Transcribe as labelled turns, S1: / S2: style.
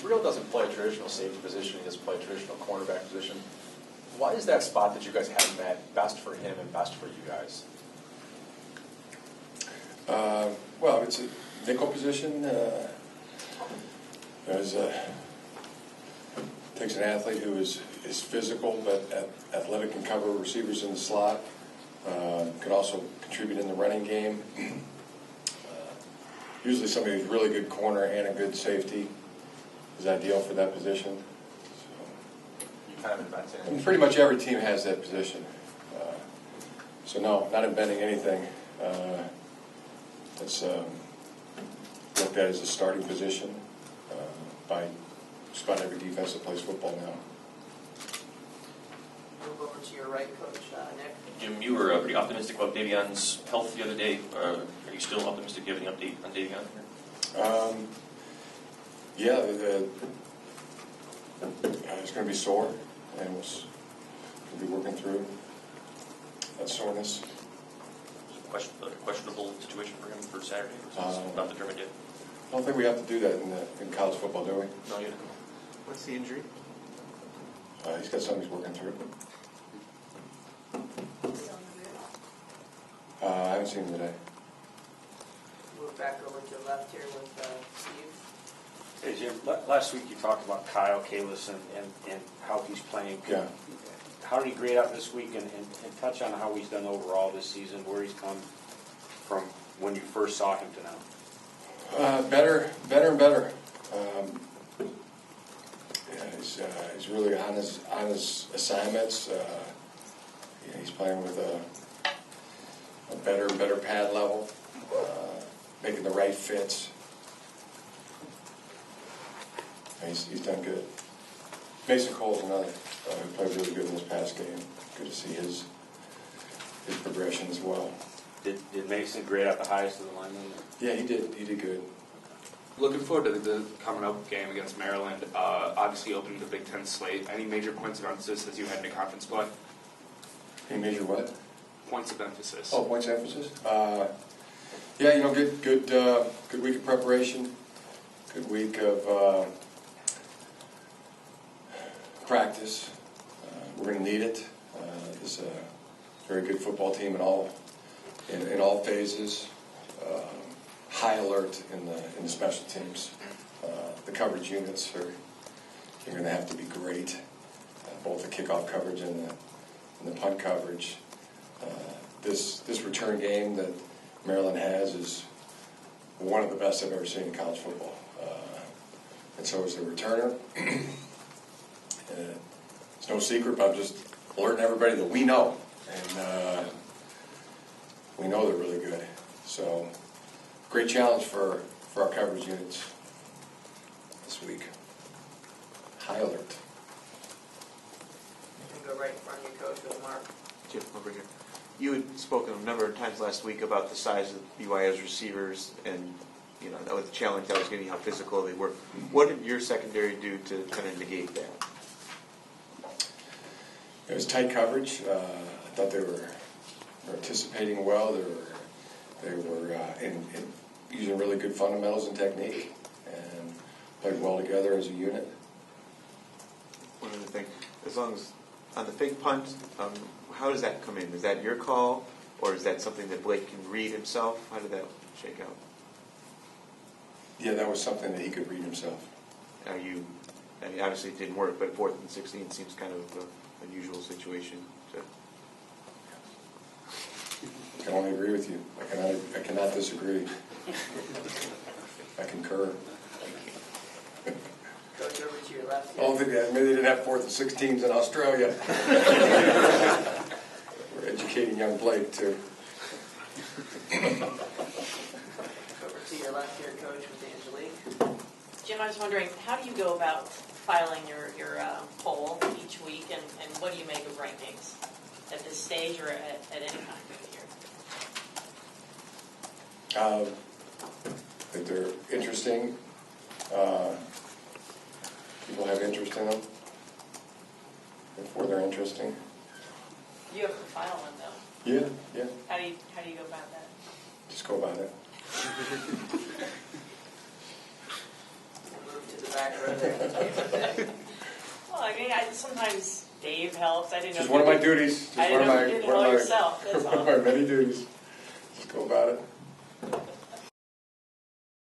S1: Real doesn't play a traditional safety position. He doesn't play a traditional cornerback position. Why is that spot that you guys have him at best for him and best for you guys?
S2: Well, it's a nickel position. Takes an athlete who is physical but athletic and cover receivers in the slot. Could also contribute in the running game. Usually somebody who's really good corner and a good safety is ideal for that position.
S1: You kind of invented it.
S2: And pretty much every team has that position. So no, not inventing anything. It's looked at as a starting position by just about every defense that plays football now.
S3: Move over to your right, Coach Nick.
S4: Jim, you were pretty optimistic about Davion's health the other day. Are you still optimistic? Do you have any update on Davion here?
S2: Yeah, he's going to be sore, and we'll be working through that soreness.
S4: Questionable situation for him for Saturday, or is it not determined yet?
S2: I don't think we have to do that in college football, do we?
S4: No, yet.
S5: What's the injury?
S2: He's got something he's working through. I haven't seen him today.
S3: Move back over to left here with Steve.
S6: Hey Jim, last week you talked about Kyle Kalis and how he's playing.
S2: Yeah.
S6: How did he grade out this week, and touch on how he's done overall this season, where he's come from when you first saw him to now?
S2: Better and better. He's really on his assignments. He's playing with a better pad level, making the right fits. He's done good. Mason Cole's another who played really good in this past game. Good to see his progression as well.
S6: Did Mason grade out the highest of the linemen?
S2: Yeah, he did. He did good.
S7: Looking forward to the coming up game against Maryland. Obviously opening the Big Ten slate. Any major points of emphasis as you head into conference play?
S2: Any major what?
S7: Points of emphasis.
S2: Oh, points of emphasis? Yeah, good week of preparation. Good week of practice. We're going to need it. It's a very good football team in all phases. High alert in the special teams. The coverage units are going to have to be great. Both the kickoff coverage and the punt coverage. This return game that Maryland has is one of the best I've ever seen in college football. And so is the returner. It's no secret, but I'm just alerting everybody that we know. And we know they're really good. So, great challenge for our coverage units this week. High alert.
S3: You can go right in front of your coach with Mark.
S5: Jim, over here. You had spoken a number of times last week about the size of BYU's receivers and, that was the challenge that was getting how physical they were. What did your secondary do to kind of negate that?
S2: It was tight coverage. I thought they were anticipating well. They were using really good fundamentals and technique and played well together as a unit.
S5: One other thing, as long as on the fake punt, how does that come in? Is that your call, or is that something that Blake can read himself? How did that shake out?
S2: Yeah, that was something that he could read himself.
S5: Obviously it didn't work, but 4th and 16 seems kind of an unusual situation. So.
S2: I can only agree with you. I cannot disagree. I concur.
S3: Coach, over to your left
S2: I don't think maybe they didn't have 4th and 16s in Australia. We're educating young Blake too.
S3: Over to your left here, Coach, with Angelique.
S8: Jim, I was wondering, how do you go about filing your poll each week, and what do you make of rankings at this stage or at any time of the year?
S2: I think they're interesting. People have interest in them. Therefore, they're interesting.
S8: You have to file one, though.
S2: Yeah.
S8: How do you go about that?
S2: Just go about it.
S3: We'll move to the back row there.
S8: Well, I mean, sometimes Dave helps. I didn't know.
S2: Just one of my duties. Just
S8: I
S2: one
S8: didn't
S2: of
S8: know
S2: my
S8: you did it
S2: one
S8: all
S2: of my
S8: yourself. That's
S2: one of
S8: all.
S2: my many duties. Just go about it.